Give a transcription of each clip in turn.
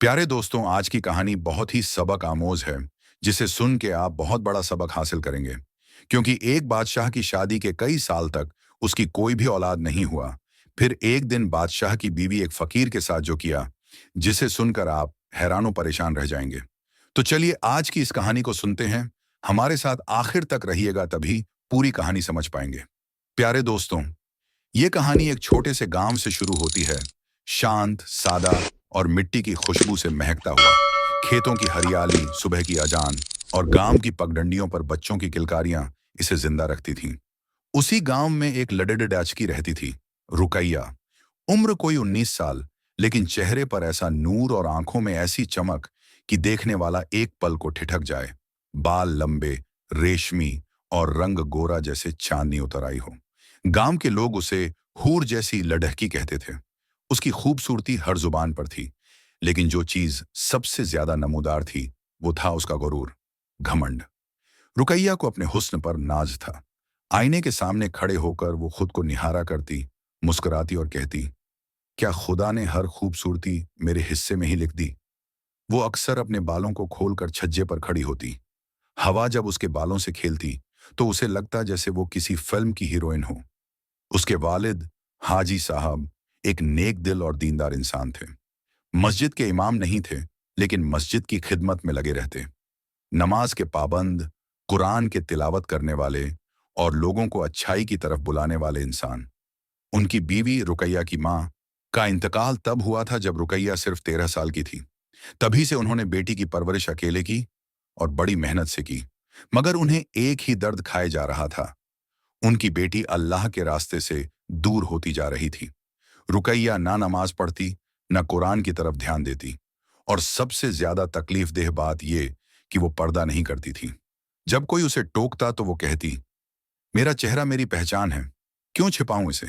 प्यारे दोस्तों, आज की कहानी बहुत ही सबक आमोज है, जिसे सुन के आप बहुत बड़ा सबक हासिल करेंगे। क्योंकि एक बादशाह की शादी के कई साल तक उसकी कोई भी औलाद नहीं हुआ। फिर एक दिन बादशाह की बीवी एक फकीर के साथ जो किया, जिसे सुनकर आप हैरानों परेशान रह जाएंगे। तो चलिए आज की इस कहानी को सुनते हैं। हमारे साथ आखिर तक रहिएगा, तभी पूरी कहानी समझ पाएंगे। प्यारे दोस्तों, ये कहानी एक छोटे से गांव से शुरू होती है। शांत, सादा और मिट्टी की खुशबू से महकता हुआ। खेतों की हरियाली, सुबह की अजान और गांव की पगडंडियों पर बच्चों की किलकारियां इसे जिंदा रखती थीं। उसी गांव में एक लडडडाचकी रहती थी, रुकैया। उम्र कोई 19 साल, लेकिन चेहरे पर ऐसा नूर और आंखों में ऐसी चमक कि देखने वाला एक पल को ठिठक जाए। बाल लंबे, रेशमी और रंग गोरा जैसे चांदनी उतर आई हो। गांव के लोग उसे हूर जैसी लडहकी कहते थे। उसकी खूबसूरती हर जुबान पर थी, लेकिन जो चीज सबसे ज्यादा नमूदार थी, वो था उसका गुरूर, घमंड। रुकैया को अपने हुस्न पर नाज था। आईने के सामने खड़े होकर वो खुद को निहारा करती, मुस्कुराती और कहती, क्या खुदा ने हर खूबसूरती मेरे हिस्से में ही लिख दी। वो अक्सर अपने बालों को खोलकर छज्जे पर खड़ी होती। हवा जब उसके बालों से खेलती, तो उसे लगता जैसे वो किसी फिल्म की हीरोइन हो। उसके वालिद, हाजी साहब, एक नेक दिल और दीनदार इंसान थे। मस्जिद के इमाम नहीं थे, लेकिन मस्जिद की खिदमत में लगे रहते। नमाज के पाबंद, कुरान के तिलावत करने वाले और लोगों को अच्छाई की तरफ बुलाने वाले इंसान। उनकी बीवी रुकैया की माँ का इंतकाल तब हुआ था जब रुकैया सिर्फ 13 साल की थी। तभी से उन्होंने बेटी की परवरिश अकेले की और बड़ी मेहनत से की। मगर उन्हें एक ही दर्द खाए जा रहा था। उनकी बेटी अल्लाह के रास्ते से दूर होती जा रही थी। रुकैया ना नमाज पढ़ती, न कुरान की तरफ ध्यान देती, और सबसे ज्यादा तकलीफ देह बात यह कि वो पर्दा नहीं करती थी। जब कोई उसे टोकता तो वो कहती, मेरा चेहरा मेरी पहचान है, क्यों छिपाऊं इसे।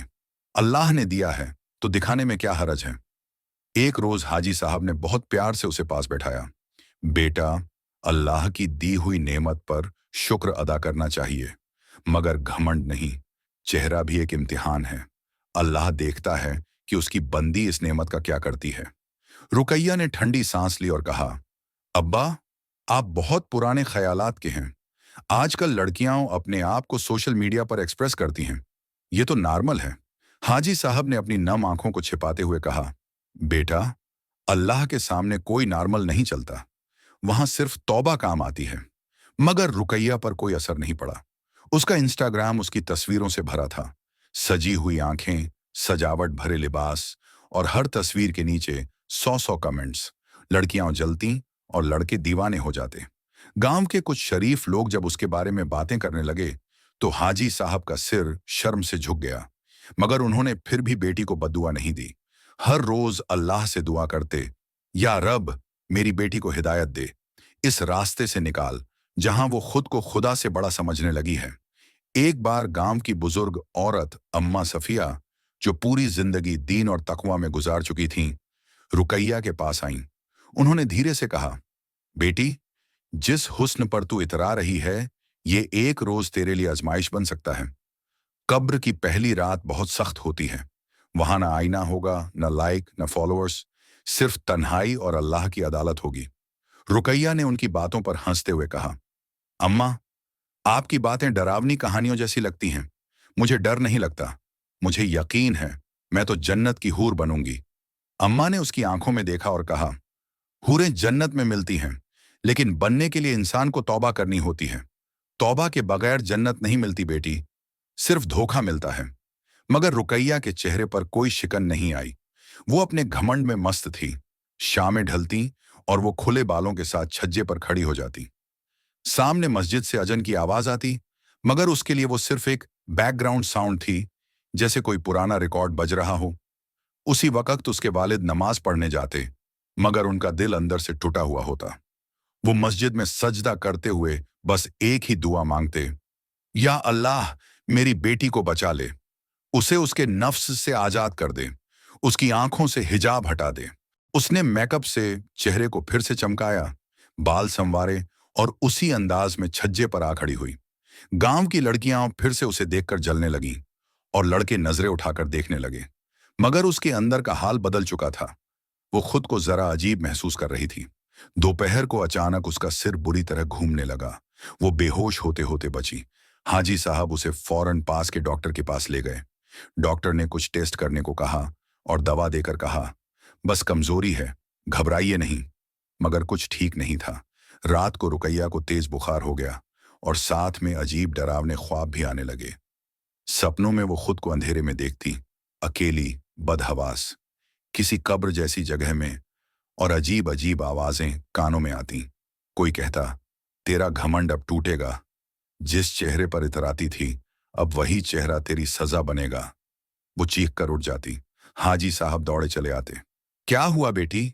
अल्लाह ने दिया है तो दिखाने में क्या हरज है। एक रोज हाजी साहब ने बहुत प्यार से उसे पास बैठाया। बेटा, अल्लाह की दी हुई नेमत पर शुक्र अदा करना चाहिए, मगर घमंड नहीं। चेहरा भी एक इम्तिहान है। अल्लाह देखता है कि उसकी बंदी इस नेमत का क्या करती है। रुकैया ने ठंडी सांस ली और कहा, अब्बा, आप बहुत पुराने ख्यालात के हैं। आजकल लड़कियां अपने आप को सोशल मीडिया पर एक्सप्रेस करती हैं। ये तो नॉर्मल है। हाजी साहब ने अपनी नम आंखों को छिपाते हुए कहा, बेटा, अल्लाह के सामने कोई नॉर्मल नहीं चलता। वहां सिर्फ तौबा काम आती है। मगर रुकैया पर कोई असर नहीं पड़ा। उसका इंस्टाग्राम उसकी तस्वीरों से भरा था। सजी हुई आंखें, सजावट भरे लिबास और हर तस्वीर के नीचे 100-100 कमेंट्स। लड़कियां जलती और लड़के दीवाने हो जाते। गांव के कुछ शरीफ लोग जब उसके बारे में बातें करने लगे, तो हाजी साहब का सिर शर्म से झुक गया। मगर उन्होंने फिर भी बेटी को बद्दुआ नहीं दी। हर रोज अल्लाह से दुआ करते, या रब, मेरी बेटी को हिदायत दे, इस रास्ते से निकाल जहां वो खुद को खुदा से बड़ा समझने लगी है। एक बार गांव की बुजुर्ग औरत अम्मा सफिया, जो पूरी जिंदगी दीन और तकवा में गुजार चुकी थीं, रुकैया के पास आईं। उन्होंने धीरे से कहा, बेटी, जिस हुस्न पर तू इतरा रही है, ये एक रोज तेरे लिए आजमाइश बन सकता है। कब्र की पहली रात बहुत सख्त होती है। वहां ना आईना होगा, न लाइक, न फॉलोअर्स, सिर्फ तन्हाई और अल्लाह की अदालत होगी। रुकैया ने उनकी बातों पर हंसते हुए कहा, अम्मा, आपकी बातें डरावनी कहानियों जैसी लगती हैं। मुझे डर नहीं लगता। मुझे यकीन है, मैं तो जन्नत की हूर बनूंगी। अम्मा ने उसकी आंखों में देखा और कहा, हूरें जन्नत में मिलती हैं, लेकिन बनने के लिए इंसान को तौबा करनी होती है। तौबा के बगैर जन्नत नहीं मिलती बेटी, सिर्फ धोखा मिलता है। मगर रुकैया के चेहरे पर कोई शिकन नहीं आई। वो अपने घमंड में मस्त थी। शामें ढलती और वो खुले बालों के साथ छज्जे पर खड़ी हो जाती। सामने मस्जिद से अजन की आवाज आती, मगर उसके लिए वो सिर्फ एक बैकग्राउंड साउंड थी, जैसे कोई पुराना रिकॉर्ड बज रहा हो। उसी वक्त उसके वालिद नमाज पढ़ने जाते, मगर उनका दिल अंदर से टूटा हुआ होता। वो मस्जिद में सजदा करते हुए बस एक ही दुआ मांगते, या अल्लाह, मेरी बेटी को बचा ले, उसे उसके नफ्स से आजाद कर दे, उसकी आंखों से हिजाब हटा दे। उसने मेकअप से चेहरे को फिर से चमकाया, बाल संवारे और उसी अंदाज में छज्जे पर आ खड़ी हुई। गांव की लड़कियां फिर से उसे देखकर जलने लगीं और लड़के नजरें उठाकर देखने लगे। मगर उसके अंदर का हाल बदल चुका था। वो खुद को जरा अजीब महसूस कर रही थी। दोपहर को अचानक उसका सिर बुरी तरह घूमने लगा। वो बेहोश होते होते बची। हाजी साहब उसे फौरन पास के डॉक्टर के पास ले गए। डॉक्टर ने कुछ टेस्ट करने को कहा और दवा देकर कहा, बस कमजोरी है, घबराइए नहीं। मगर कुछ ठीक नहीं था। रात को रुकैया को तेज बुखार हो गया और साथ में अजीब डरावने ख्वाब भी आने लगे। सपनों में वो खुद को अंधेरे में देखती, अकेली, बदहवास, किसी कब्र जैसी जगह में, और अजीब अजीब आवाजें कानों में आती। कोई कहता, तेरा घमंड अब टूटेगा, जिस चेहरे पर इतराती थी अब वही चेहरा तेरी सजा बनेगा। वो चीख कर उठ जाती। हाजी साहब दौड़े चले आते। क्या हुआ बेटी?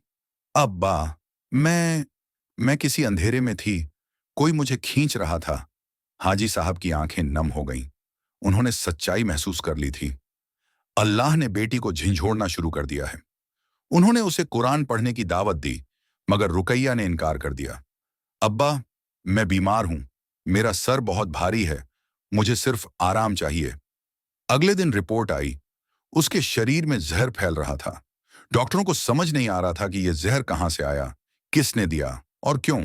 अब्बा, मैं किसी अंधेरे में थी, कोई मुझे खींच रहा था। हाजी साहब की आंखें नम हो गईं। उन्होंने सच्चाई महसूस कर ली थी। अल्लाह ने बेटी को झिंझोड़ना शुरू कर दिया है। उन्होंने उसे कुरान पढ़ने की दावत दी, मगर रुकैया ने इनकार कर दिया। अब्बा, मैं बीमार हूं, मेरा सर बहुत भारी है, मुझे सिर्फ आराम चाहिए। अगले दिन रिपोर्ट आई। उसके शरीर में जहर फैल रहा था। डॉक्टरों को समझ नहीं आ रहा था कि यह जहर कहां से आया, किसने दिया और क्यों।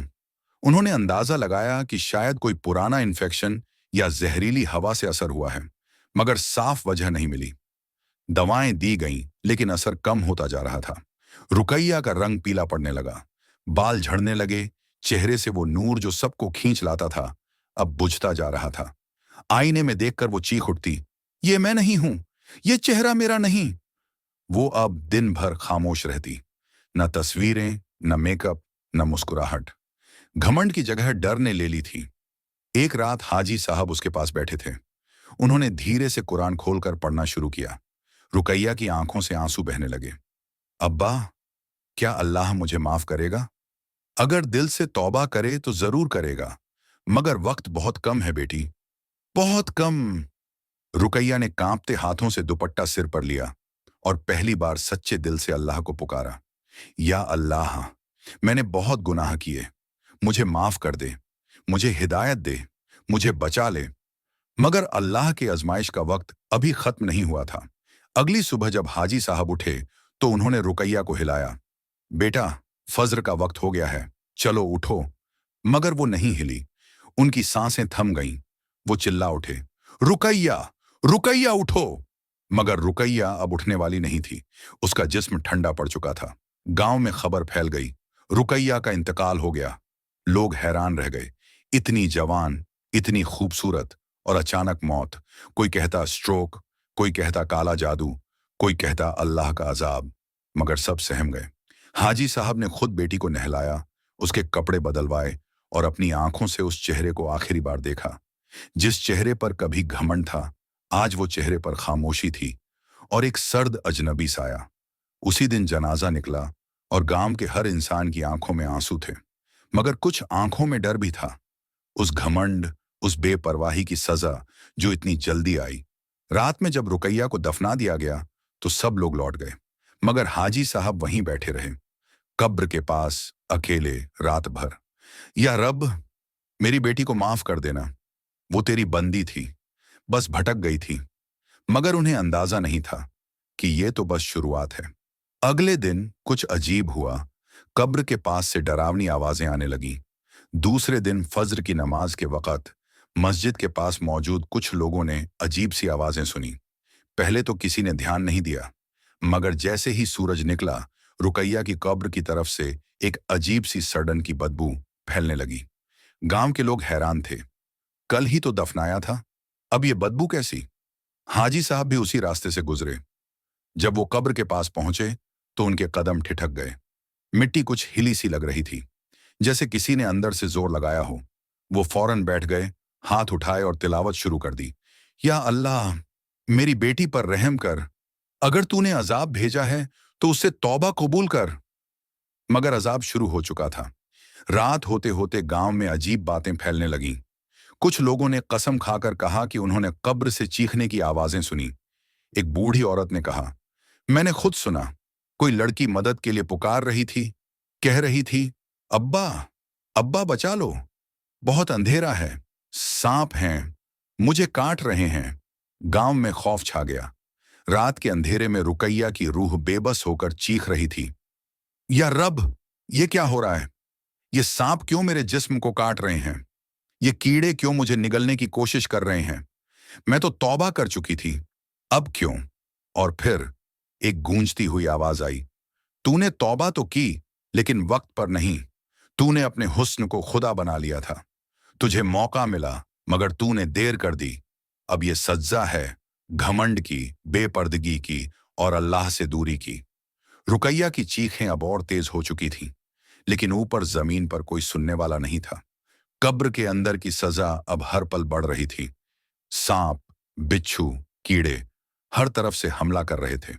उन्होंने अंदाजा लगाया कि शायद कोई पुराना इन्फेक्शन या जहरीली हवा से असर हुआ है, मगर साफ वजह नहीं मिली। दवाएं दी गईं, लेकिन असर कम होता जा रहा था। रुकैया का रंग पीला पड़ने लगा, बाल झड़ने लगे, चेहरे से वो नूर जो सबको खींच लाता था अब बुझता जा रहा था। आईने में देखकर वो चीख उठती, ये मैं नहीं हूं, ये चेहरा मेरा नहीं। वो अब दिन भर खामोश रहती। न तस्वीरें, न मेकअप, न मुस्कुराहट। घमंड की जगह डर ने ले ली थी। एक रात हाजी साहब उसके पास बैठे थे। उन्होंने धीरे से कुरान खोलकर पढ़ना शुरू किया। रुकैया की आंखों से आंसू बहने लगे। अब्बा, क्या अल्लाह मुझे माफ करेगा? अगर दिल से तौबा करे तो जरूर करेगा, मगर वक्त बहुत कम है बेटी, बहुत कम। रुकैया ने कांपते हाथों से दुपट्टा सिर पर लिया और पहली बार सच्चे दिल से अल्लाह को पुकारा। या अल्लाह, मैंने बहुत गुनाह किए, मुझे माफ कर दे, मुझे हिदायत दे, मुझे बचा ले। मगर अल्लाह की आजमाइश का वक्त अभी खत्म नहीं हुआ था। अगली सुबह जब हाजी साहब उठे तो उन्होंने रुकैया को हिलाया। बेटा, फज्र का वक्त हो गया है, चलो उठो। मगर वो नहीं हिली। उनकी सांसें थम गईं। वो चिल्ला उठे, रुकैया, रुकैया उठो। मगर रुकैया अब उठने वाली नहीं थी। उसका जिस्म ठंडा पड़ चुका था। गांव में खबर फैल गई, रुकैया का इंतकाल हो गया। लोग हैरान रह गए। इतनी जवान, इतनी खूबसूरत, और अचानक मौत। कोई कहता स्ट्रोक, कोई कहता काला जादू, कोई कहता अल्लाह का अजाब। मगर सब सहम गए। हाजी साहब ने खुद बेटी को नहलाया, उसके कपड़े बदलवाए और अपनी आंखों से उस चेहरे को आखिरी बार देखा। जिस चेहरे पर कभी घमंड था, आज वो चेहरे पर खामोशी थी और एक सर्द अजनबी साया। उसी दिन जनाजा निकला और गांव के हर इंसान की आंखों में आंसू थे, मगर कुछ आंखों में डर भी था। उस घमंड, उस बेपरवाही की सजा जो इतनी जल्दी आई। रात में जब रुकैया को दफना दिया गया तो सब लोग लौट गए, मगर हाजी साहब वहीं बैठे रहे, कब्र के पास, अकेले, रात भर। या रब, मेरी बेटी को माफ कर देना, वो तेरी बंदी थी, बस भटक गई थी। मगर उन्हें अंदाजा नहीं था कि ये तो बस शुरुआत है। अगले दिन कुछ अजीब हुआ। कब्र के पास से डरावनी आवाजें आने लगीं। दूसरे दिन फज्र की नमाज के वक़्त मस्जिद के पास मौजूद कुछ लोगों ने अजीब सी आवाजें सुनी। पहले तो किसी ने ध्यान नहीं दिया, मगर जैसे ही सूरज निकला, रुकैया की कब्र की तरफ से एक अजीब सी सड़न की बदबू फैलने लगी। गांव के लोग हैरान थे। कल ही तो दफनाया था, अब ये बदबू कैसी? हाजी साहब भी उसी रास्ते से गुजरे। जब वो कब्र के पास पहुंचे तो उनके कदम ठिठक गए। मिट्टी कुछ हिली सी लग रही थी, जैसे किसी ने अंदर से जोर लगाया हो। वो फौरन बैठ गए, हाथ उठाए और तिलावत शुरू कर दी। या अल्लाह, मेरी बेटी पर रहम कर, अगर तूने अजाब भेजा है तो उससे तौबा कबूल कर। मगर अजाब शुरू हो चुका था। रात होते होते गांव में अजीब बातें फैलने लगीं। कुछ लोगों ने कसम खाकर कहा कि उन्होंने कब्र से चीखने की आवाजें सुनी। एक बूढ़ी औरत ने कहा, मैंने खुद सुना, कोई लड़की मदद के लिए पुकार रही थी, कह रही थी, अब्बा, अब्बा बचा लो, बहुत अंधेरा है, सांप हैं, मुझे काट रहे हैं। गांव में खौफ छा गया। रात के अंधेरे में रुकैया की रूह बेबस होकर चीख रही थी, या रब, ये क्या हो रहा है? ये सांप क्यों मेरे जिस्म को काट रहे हैं? ये कीड़े क्यों मुझे निगलने की कोशिश कर रहे हैं? मैं तो तौबा कर चुकी थी, अब क्यों? और फिर एक गूंजती हुई आवाज आई, तूने तौबा तो की, लेकिन वक्त पर नहीं। तूने अपने हुस्न को खुदा बना लिया था। तुझे मौका मिला, मगर तूने देर कर दी। अब ये सज्जा है घमंड की, बेपर्दगी की और अल्लाह से दूरी की। रुकैया की चीखें अब और तेज हो चुकी थीं, लेकिन ऊपर जमीन पर कोई सुनने वाला नहीं था। कब्र के अंदर की सजा अब हर पल बढ़ रही थी। सांप, बिच्छू, कीड़े हर तरफ से हमला कर रहे थे।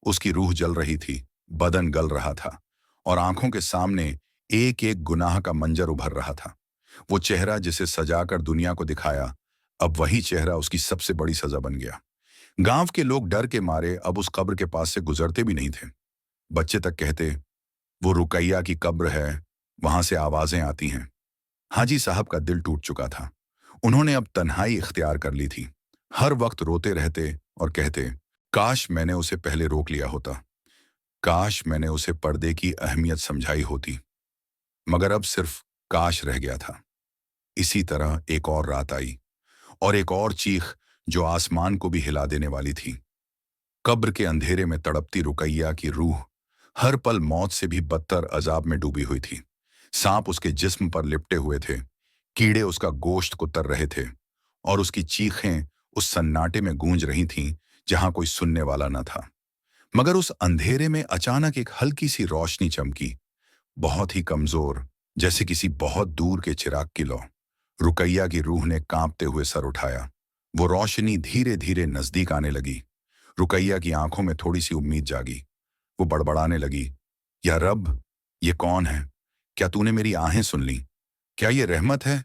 उसकी रूह जल रही थी, बदन गल रहा था, और आंखों के सामने एक एक गुनाह का मंजर उभर रहा था। वो चेहरा जिसे सजाकर दुनिया को दिखाया, अब वही चेहरा उसकी सबसे बड़ी सजा बन गया। गांव के लोग डर के मारे अब उस कब्र के पास से गुजरते भी नहीं थे। बच्चे तक कहते, वो रुकैया की कब्र है, वहां से आवाजें आती हैं। हाजी साहब का दिल टूट चुका था। उन्होंने अब तन्हाई इख्तियार कर ली थी। हर वक्त रोते रहते और कहते, काश मैंने उसे पहले रोक लिया होता, काश मैंने उसे पर्दे की अहमियत समझाई होती। मगर अब सिर्फ काश रह गया था। इसी तरह एक और रात आई, और एक और चीख जो आसमान को भी हिला देने वाली थी। कब्र के अंधेरे में तड़पती रुकैया की रूह हर पल मौत से भी बदतर अजाब में डूबी हुई थी। सांप उसके जिस्म पर लिपटे हुए थे, कीड़े उसका गोश्त कुतर रहे थे, और उसकी चीखें उस सन्नाटे में गूंज रही थीं जहां कोई सुनने वाला न था। मगर उस अंधेरे में अचानक एक हल्की सी रोशनी चमकी, बहुत ही कमजोर, जैसे किसी बहुत दूर के चिराग की लौ। रुकैया की रूह ने कांपते हुए सर उठाया। वो रोशनी धीरे धीरे नजदीक आने लगी। रुकैया की आंखों में थोड़ी सी उम्मीद जागी। वो बड़बड़ाने लगी, या रब, ये कौन है? क्या तूने मेरी आहें सुन ली? क्या ये रहमत है?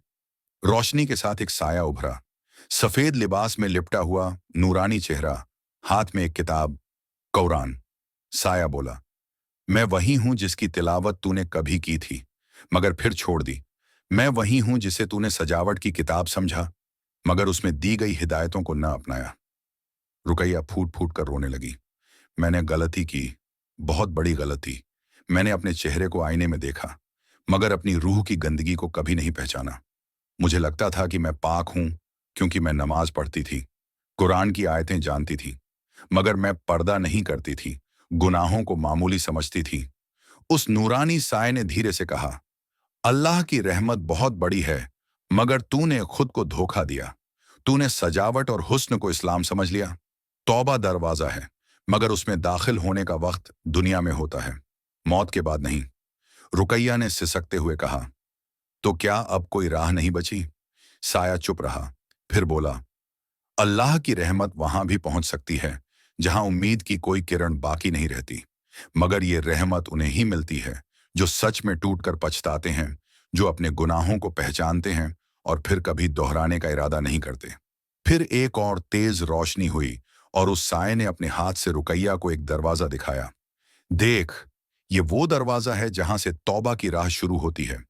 रोशनी के साथ एक साया उभरा, सफेद लिबास में लिपटा हुआ, नूरानी चेहरा, हाथ में एक किताब, कुरान। साया बोला, मैं वही हूं जिसकी तिलावत तूने कभी की थी, मगर फिर छोड़ दी। मैं वही हूं जिसे तूने सजावट की किताब समझा, मगर उसमें दी गई हिदायतों को न अपनाया। रुकैया फूट फूट कर रोने लगी। मैंने गलती की, बहुत बड़ी गलती। मैंने अपने चेहरे को आईने में देखा, मगर अपनी रूह की गंदगी को कभी नहीं पहचाना। मुझे लगता था कि मैं पाक हूं क्योंकि मैं नमाज पढ़ती थी, कुरान की आयतें जानती थी, मगर मैं पर्दा नहीं करती थी, गुनाहों को मामूली समझती थी। उस नूरानी साए ने धीरे से कहा, अल्लाह की रहमत बहुत बड़ी है, मगर तूने खुद को धोखा दिया। तूने सजावट और हुस्न को इस्लाम समझ लिया। तौबा दरवाजा है, मगर उसमें दाखिल होने का वक्त दुनिया में होता है, मौत के बाद नहीं। रुकैया ने सिसकते हुए कहा, तो क्या अब कोई राह नहीं बची? साया चुप रहा, फिर बोला, अल्लाह की रहमत वहां भी पहुंच सकती है जहां उम्मीद की कोई किरण बाकी नहीं रहती, मगर ये रहमत उन्हें ही मिलती है जो सच में टूटकर पछताते हैं, जो अपने गुनाहों को पहचानते हैं और फिर कभी दोहराने का इरादा नहीं करते। फिर एक और तेज रोशनी हुई, और उस साए ने अपने हाथ से रुकैया को एक दरवाजा दिखाया। देख, ये वो दरवाजा है जहां से तौबा की राह शुरू होती है,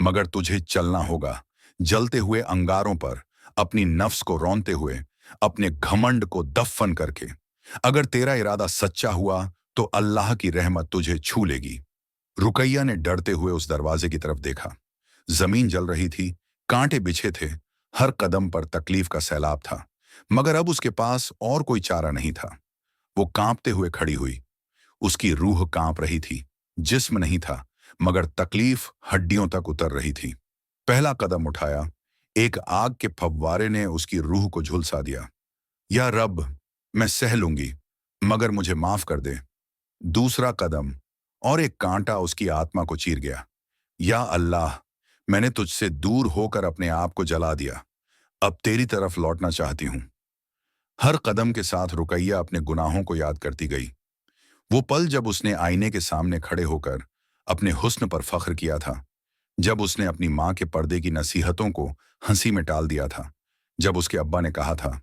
मगर तुझे चलना होगा, जलते हुए अंगारों पर, अपनी नफ्स को रौंदते हुए, अपने घमंड को दफन करके। अगर तेरा इरादा सच्चा हुआ तो अल्लाह की रहमत तुझे छू लेगी। रुकैया ने डरते हुए उस दरवाजे की तरफ देखा। जमीन जल रही थी, कांटे बिछे थे, हर कदम पर तकलीफ का सैलाब था, मगर अब उसके पास और कोई चारा नहीं था। वो कांपते हुए खड़ी हुई। उसकी रूह कांप रही थी, जिस्म नहीं था, मगर तकलीफ हड्डियों तक उतर रही थी। पहला कदम उठाया, एक आग के फव्वारे ने उसकी रूह को झुलसा दिया। या रब, मैं सह लूंगी, मगर मुझे माफ कर दे। दूसरा कदम, और एक कांटा उसकी आत्मा को चीर गया। या अल्लाह, मैंने तुझसे दूर होकर अपने आप को जला दिया, अब तेरी तरफ लौटना चाहती हूं। हर कदम के साथ रुकैया अपने गुनाहों को याद करती गई। वो पल जब उसने आईने के सामने खड़े होकर अपने हुस्न पर फख्र किया था, जब उसने अपनी माँ के पर्दे की नसीहतों को हंसी में टाल दिया था, जब उसके अब्बा ने कहा था,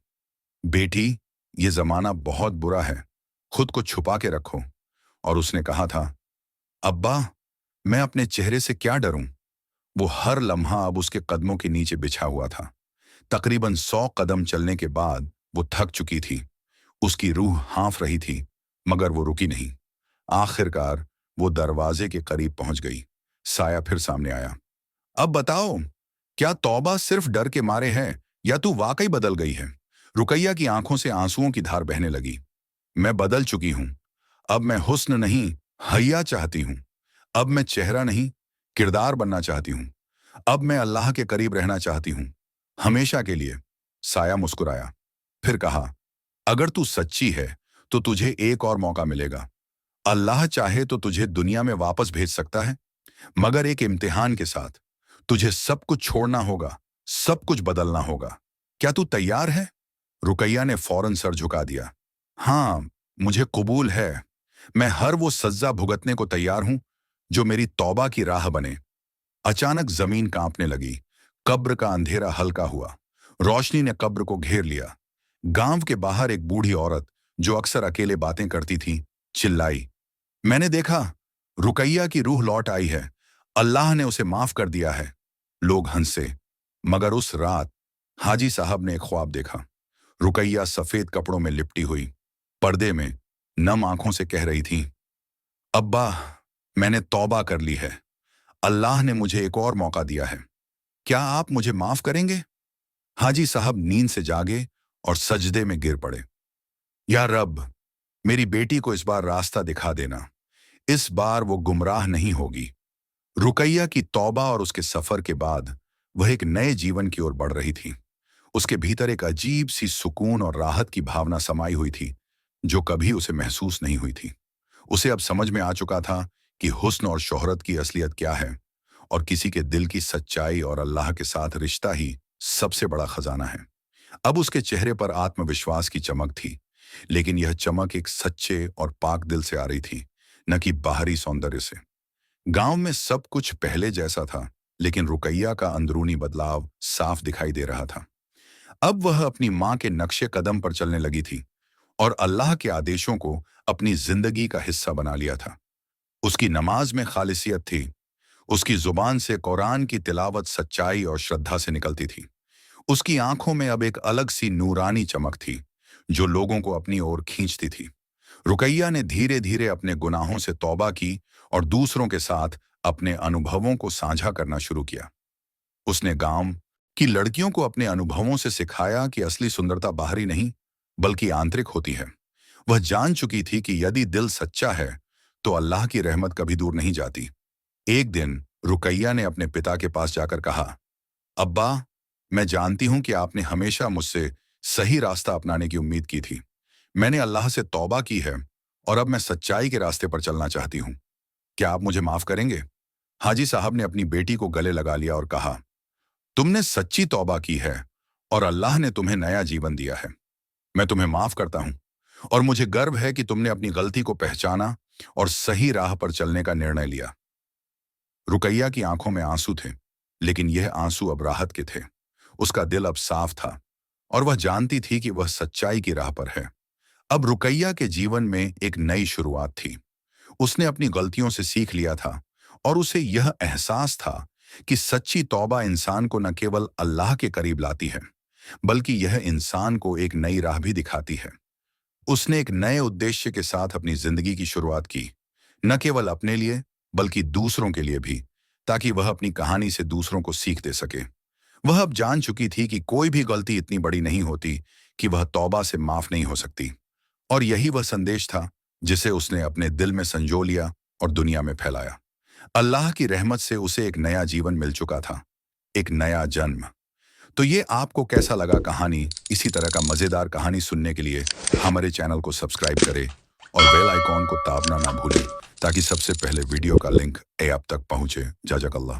बेटी, ये जमाना बहुत बुरा है, खुद को छुपा के रखो, और उसने कहा था, अब्बा, मैं अपने चेहरे से क्या डरूं। वो हर लम्हा अब उसके कदमों के नीचे बिछा हुआ था। तकरीबन 100 कदम चलने के बाद वो थक चुकी थी। उसकी रूह हाँफ रही थी, मगर वो रुकी नहीं। आखिरकार वो दरवाजे के करीब पहुंच गई। साया फिर सामने आया। अब बताओ, क्या तौबा सिर्फ डर के मारे है या तू वाकई बदल गई है? रुकैया की आंखों से आंसुओं की धार बहने लगी। मैं बदल चुकी हूं। अब मैं हुस्न नहीं, हया चाहती हूं। अब मैं चेहरा नहीं, किरदार बनना चाहती हूं। अब मैं अल्लाह के करीब रहना चाहती हूं, हमेशा के लिए। साया मुस्कुराया, फिर कहा, अगर तू सच्ची है तो तुझे एक और मौका मिलेगा। अल्लाह चाहे तो तुझे दुनिया में वापस भेज सकता है, मगर एक इम्तिहान के साथ। तुझे सब कुछ छोड़ना होगा, सब कुछ बदलना होगा। क्या तू तैयार है? रुकैया ने फौरन सर झुका दिया। हाँ, मुझे कबूल है। मैं हर वो सज्जा भुगतने को तैयार हूं जो मेरी तौबा की राह बने। अचानक जमीन कांपने लगी। कब्र का अंधेरा हल्का हुआ। रोशनी ने कब्र को घेर लिया। गांव के बाहर एक बूढ़ी औरत, जो अक्सर अकेले बातें करती थी, चिल्लाई, मैंने देखा, रुकैया की रूह लौट आई है। अल्लाह ने उसे माफ कर दिया है। लोग हंसे। मगर उस रात हाजी साहब ने एक ख्वाब देखा। रुकैया सफेद कपड़ों में लिपटी हुई, पर्दे में, नम आंखों से कह रही थी, अब्बा, मैंने तौबा कर ली है। अल्लाह ने मुझे एक और मौका दिया है। क्या आप मुझे माफ करेंगे? हाजी साहब नींद से जागे और सजदे में गिर पड़े। या रब, मेरी बेटी को इस बार रास्ता दिखा देना। इस बार वो गुमराह नहीं होगी। रुकैया की तौबा और उसके सफर के बाद वह एक नए जीवन की ओर बढ़ रही थी। उसके भीतर एक अजीब सी सुकून और राहत की भावना समाई हुई थी, जो कभी उसे महसूस नहीं हुई थी। उसे अब समझ में आ चुका था कि हुस्न और शोहरत की असलियत क्या है, और किसी के दिल की सच्चाई और अल्लाह के साथ रिश्ता ही सबसे बड़ा खजाना है। अब उसके चेहरे पर आत्मविश्वास की चमक थी, लेकिन यह चमक एक सच्चे और पाक दिल से आ रही थी, न कि बाहरी सौंदर्य से। गांव में सब कुछ पहले जैसा था, लेकिन रुकैया का अंदरूनी बदलाव साफ दिखाई दे रहा था। अब वह अपनी मां के नक्शे कदम पर चलने लगी थी और अल्लाह के आदेशों को अपनी जिंदगी का हिस्सा बना लिया था। उसकी नमाज में खालिसियत थी। उसकी जुबान से कुरान की तिलावत सच्चाई और श्रद्धा से निकलती थी। उसकी आंखों में अब एक अलग सी नूरानी चमक थी, जो लोगों को अपनी ओर खींचती थी। रुकैया ने धीरे धीरे अपने गुनाहों से तौबा की और दूसरों के साथ अपने अनुभवों को साझा करना शुरू किया। उसने गांव की लड़कियों को अपने अनुभवों से सिखाया कि असली सुंदरता बाहरी नहीं, बल्कि आंतरिक होती है। वह जान चुकी थी कि यदि दिल सच्चा है तो अल्लाह की रहमत कभी दूर नहीं जाती। एक दिन रुकैया ने अपने पिता के पास जाकर कहा, अब्बा, मैं जानती हूं कि आपने हमेशा मुझसे सही रास्ता अपनाने की उम्मीद की थी। मैंने अल्लाह से तौबा की है और अब मैं सच्चाई के रास्ते पर चलना चाहती हूं। क्या आप मुझे माफ करेंगे? हाजी साहब ने अपनी बेटी को गले लगा लिया और कहा, तुमने सच्ची तौबा की है और अल्लाह ने तुम्हें नया जीवन दिया है। मैं तुम्हें माफ करता हूं और मुझे गर्व है कि तुमने अपनी गलती को पहचाना और सही राह पर चलने का निर्णय लिया। रुकैया की आंखों में आंसू थे, लेकिन यह आंसू अब राहत के थे। उसका दिल अब साफ था और वह जानती थी कि वह सच्चाई की राह पर है। अब रुकैया के जीवन में एक नई शुरुआत थी। उसने अपनी गलतियों से सीख लिया था और उसे यह एहसास था कि सच्ची तौबा इंसान को न केवल अल्लाह के करीब लाती है, बल्कि यह इंसान को एक नई राह भी दिखाती है। उसने एक नए उद्देश्य के साथ अपनी जिंदगी की शुरुआत की, न केवल अपने लिए बल्कि दूसरों के लिए भी, ताकि वह अपनी कहानी से दूसरों को सीख दे सके। वह अब जान चुकी थी कि कोई भी गलती इतनी बड़ी नहीं होती कि वह तौबा से माफ नहीं हो सकती, और यही वह संदेश था जिसे उसने अपने दिल में संजो लिया और दुनिया में फैलाया। अल्लाह की रहमत से उसे एक नया जीवन मिल चुका था, एक नया जन्म। तो ये आपको कैसा लगा कहानी? इसी तरह का मज़ेदार कहानी सुनने के लिए हमारे चैनल को सब्सक्राइब करें और बेल आइकॉन को दाबना ना भूलें, ताकि सबसे पहले वीडियो का लिंक आप तक पहुंचे। जाज़ाकल्लाह।